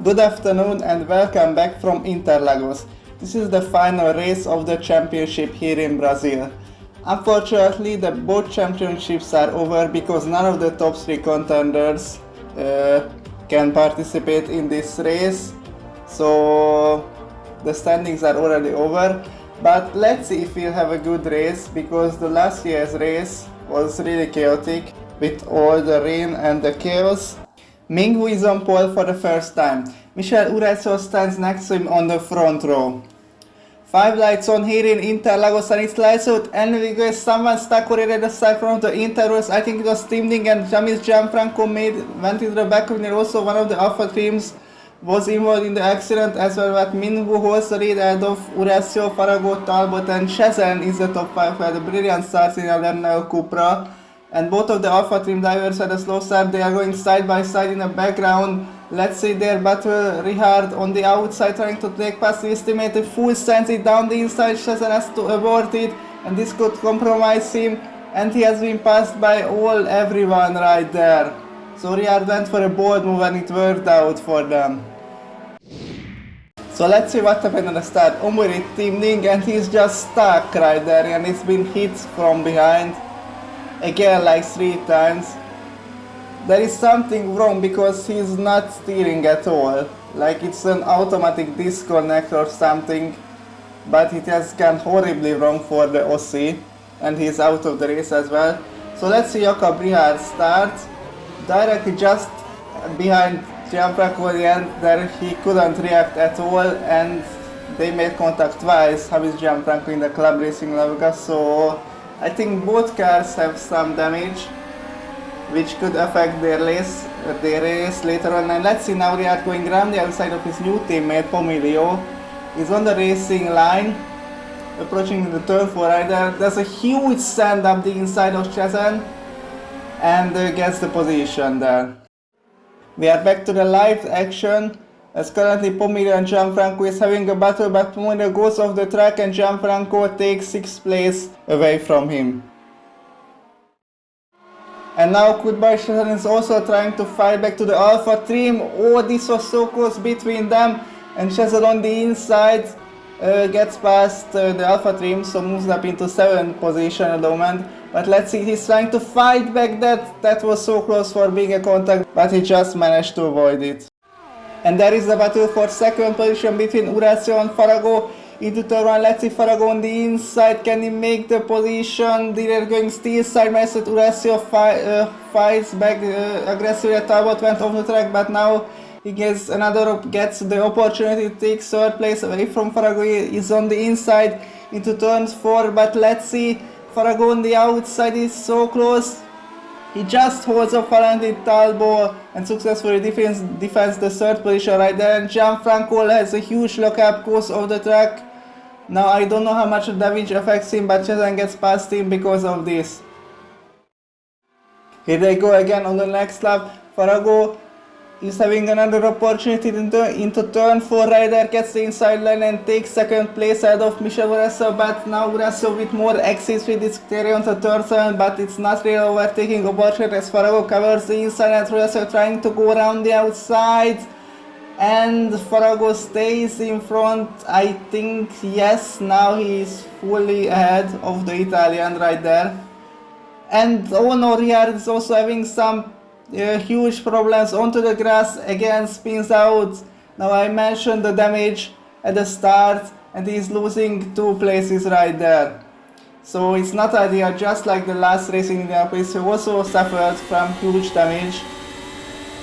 Good afternoon and welcome back from Interlagos. This is the final race of the championship here in Brazil. Unfortunately, both championships are over because none of the top 3 contenders can participate in this race. So the standings are already over. But let's see if we'll have a good race, because the last year's race was really chaotic with all the rain and the chaos. Ming, who is on pole for the first time. Michel Ureso stands next to him on the front row. 5 lights on here in Interlagos, and it's lights out, and we got someone stuck already at the side from the Interlagos. I think it was Timning, and Jamis Gianfranco went into the back of it. Also one of the Alpha teams was involved in the accident as well, but Min, who holds the lead ahead of Ureso, Farago, Talbot and Chezen is the top 5 who had a brilliant start in Alerneo Cupra. And both of the Alpha team drivers had a slow start. They are going side by side in the background. Let's see their battle. Richard on the outside trying to take past his teammate. The full sends it down the inside. Chezen has to abort it, and this could compromise him. And he has been passed by everyone right there. So Richard went for a bold move and it worked out for them. So let's see what happened at the start. Omuri Timning, and he's just stuck right there, and he's been hit from behind. Again, like 3 times. There is something wrong because he's not steering at all. Like it's an automatic disconnect or something. But it has gone horribly wrong for the Aussie. And he's out of the race as well. So let's see Jakob Richard start. Directly just behind Gianfranco at the end. There he couldn't react at all. And they made contact twice. How is Gianfranco in the club racing level? So I think both cars have some damage, which could affect their race later on. And let's see now Richard going around the outside of his new teammate Pomilio. He's on the racing line, approaching the turn 4 right there. There's a huge stand up the inside of Chezen, and gets the position there. We are back to the live action, as currently Pomilio and Gianfranco is having a battle, but Pomilio goes off the track and Gianfranco takes 6th place away from him. And now Kutbai Chezen is also trying to fight back to the Alpha team. Oh, this was so close between them, and Chezen on the inside gets past the Alpha team, so moves up into 7th position at the moment. But let's see, he's trying to fight back. That was so close for being a contact, but he just managed to avoid it. And there is the battle for 2nd position between Ureso and Farago into turn 1. Let's see Farago on the inside. Can he make the position? They're going still side by side. Ureso fights back aggressively. Talbot went off the track, but now he gets the opportunity to take 3rd place away from Farago. He is on the inside into turn 4, but let's see, Farago on the outside is so close. He just holds off Talbot and successfully defends the 3rd position right there. And Gianfranco has a huge lockup, goes off the track. Now I don't know how much damage affects him, but Chezen gets past him because of this. Here they go again on the next lap. Farago is having another opportunity into turn 4 right there, gets the inside line and takes 2nd place ahead of Michel Ureso, but now Ureso with more exits with this carry onto turn 7, but it's not really overtaking opportunity as Farago covers the inside and Ureso trying to go around the outside, and Farago stays in front. I think, yes, now he is fully ahead of the Italian right there. And oh no, Richard is also having some huge problems onto the grass, again spins out. Now I mentioned the damage at the start, and he's losing 2 places right there. So it's not ideal, just like the last race in Indianapolis. He also suffered from huge damage.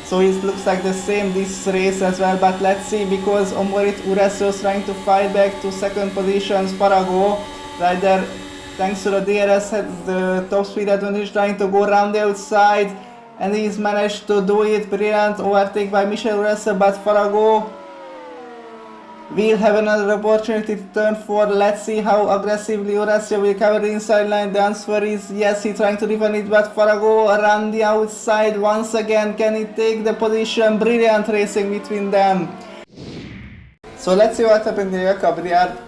So it looks like the same this race as well, but let's see, because Omori Ureso is trying to fight back to 2nd positions. Farago right there, thanks to the DRS, has the top speed advantage, trying to go around the outside. And he's managed to do it. Brilliant overtake by Michel Ureso, but Farago will have another opportunity to turn 4. Let's see how aggressively Ureso will cover the inside line. The answer is yes, he's trying to defend it, but Farago around the outside once again. Can he take the position? Brilliant racing between them. So let's see what happened to Jakob Richard.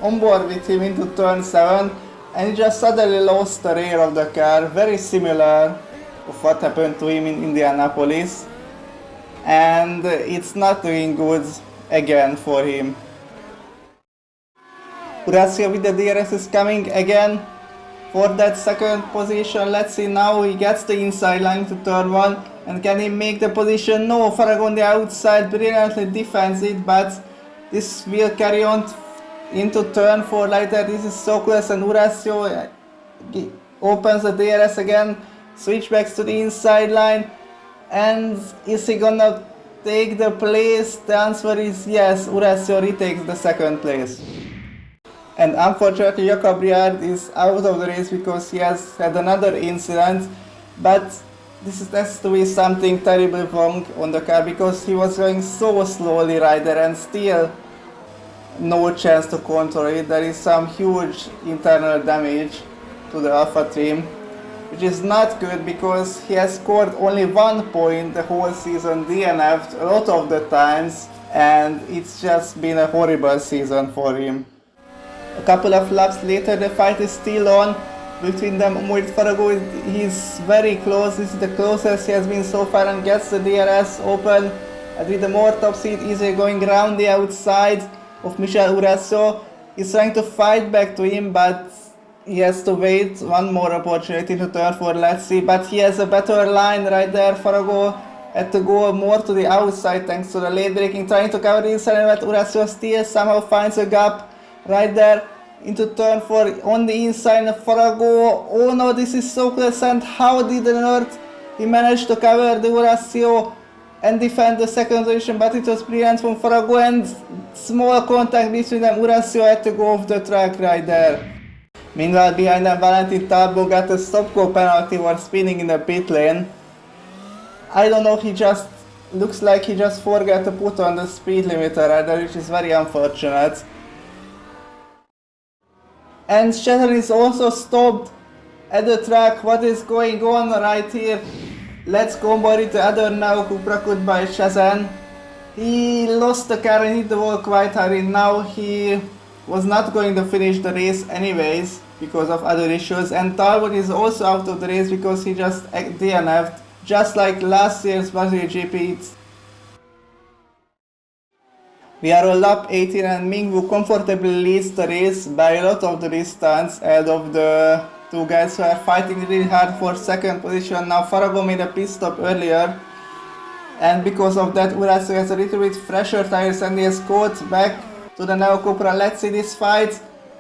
On board with him into turn 7, and he just suddenly lost the rear of the car. Very similar of what happened to him in Indianapolis. and it's not doing good again for him. Horacio with the DRS is coming again for that second position. Let's see now, he gets the inside line to turn 1, and can he make the position? No, Farag on the outside brilliantly defends it, but this will carry on into turn 4 like that. This is so close, and Horacio opens the DRS again, switchbacks to the inside line, and is he gonna take the place? The answer is yes, Horacio retakes the second place. And unfortunately Jakob Briard is out of the race because he has had another incident, but this has to be something terribly wrong on the car, because he was going so slowly right there and still no chance to control it. There is some huge internal damage to the Alpha team, which is not good because he has scored only 1 point the whole season, DNF'd a lot of the times, and it's just been a horrible season for him. A couple of laps later, the fight is still on between them. With Farago, he's very close. This is the closest he has been so far, and gets the DRS open. And with the more top speed, easily going around the outside of Michel Horacio. He's trying to fight back to him, but he has to wait one more opportunity to turn 4. Let's see, but he has a better line right there. Farago had to go more to the outside thanks to the late braking, trying to cover the inside, but Horacio still somehow finds a gap right there into turn 4 on the inside of Farago. Oh no, this is so close, and how did the North he managed to cover the Horacio and defend the second position, but it was brilliant from Farago, and small contact between them. Horacio had to go off the track right there. Meanwhile, behind them, Valentin Talbot got a stop-go penalty for spinning in the pit lane. I don't know, he just looks like he just forgot to put on the speed limiter right there, which is very unfortunate. And Shetland is also stopped at the track. What is going on right here? Let's go over it. The other now Kuprakut by Shazan. He lost the car and hit the wall quite hard. Now he was not going to finish the race anyways because of other issues. And Talbot is also out of the race because he just DNF'd, just like last year's Brazil GP. We are on lap 18, and Mingwu comfortably leads the race by a lot of the distance ahead of the two guys who are fighting really hard for second position. Now Farago made a pit stop earlier, and because of that Horacio has a little bit fresher tires and he has caught back to the Neo Cupra. Let's see this fight.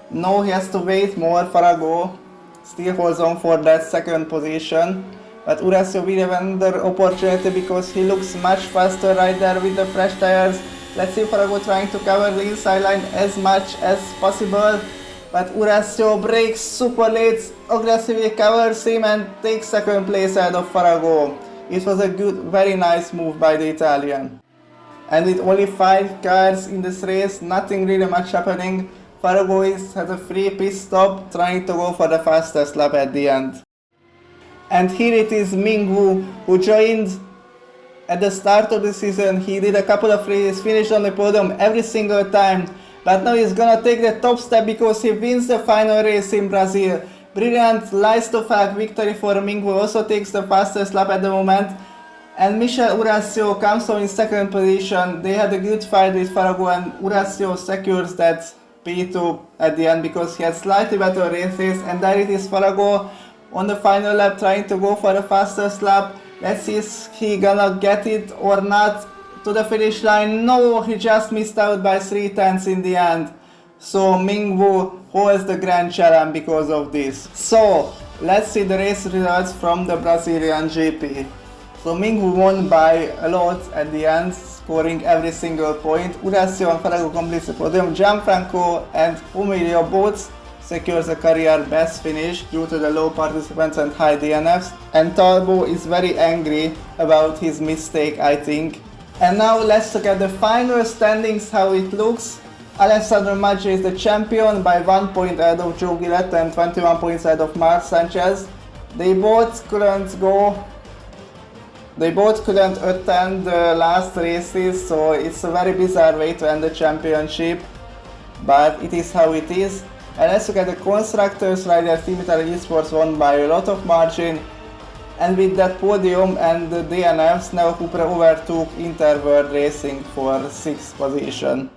No, he has to wait more. Farago still holds on for that second position, but Horacio will have another opportunity because he looks much faster right there with the fresh tires. Let's see Farago trying to cover the inside line as much as possible, but Horacio brakes super late, aggressively covers him and takes second place ahead of Farago. It was a good, very nice move by the Italian. And with only 5 cars in this race, nothing really much happening. Farago has a free pit stop, trying to go for the fastest lap at the end. And here it is Mingwu, who joined at the start of the season. He did a couple of races, finished on the podium every single time, but now he's gonna take the top step because he wins the final race in Brazil. Brilliant lights to flag victory for Mingwu, also takes the fastest lap at the moment. And Michel Horacio comes on in second position. They had a good fight with Farago, and Horacio secures that P2 at the end because he had slightly better races. And there it is, Farago on the final lap trying to go for the fastest lap. Let's see if he gonna get it or not to the finish line. No, he just missed out by 3/10 in the end. So Mingwu holds the Grand Challenge because of this. So let's see the race results from the Brazilian GP. So Mingwu won by a lot at the end, scoring every single point. Horacio and Farago completes the podium. Gianfranco and Emilio both secures a career best finish due to the low participants and high DNFs. And Talbot is very angry about his mistake, I think. And now let's look at the final standings, how it looks. Alessandro Maggi is the champion by 1 point ahead of Joe Gillette and 21 points ahead of Marc Sanchez. They both couldn't attend the last races, so it's a very bizarre way to end the championship, but it is how it is. And let's look at the constructors right there. Team Italy Esports won by a lot of margin, And with that podium and the DNFs, Neo Cupra overtook Interworld Racing for 6th position.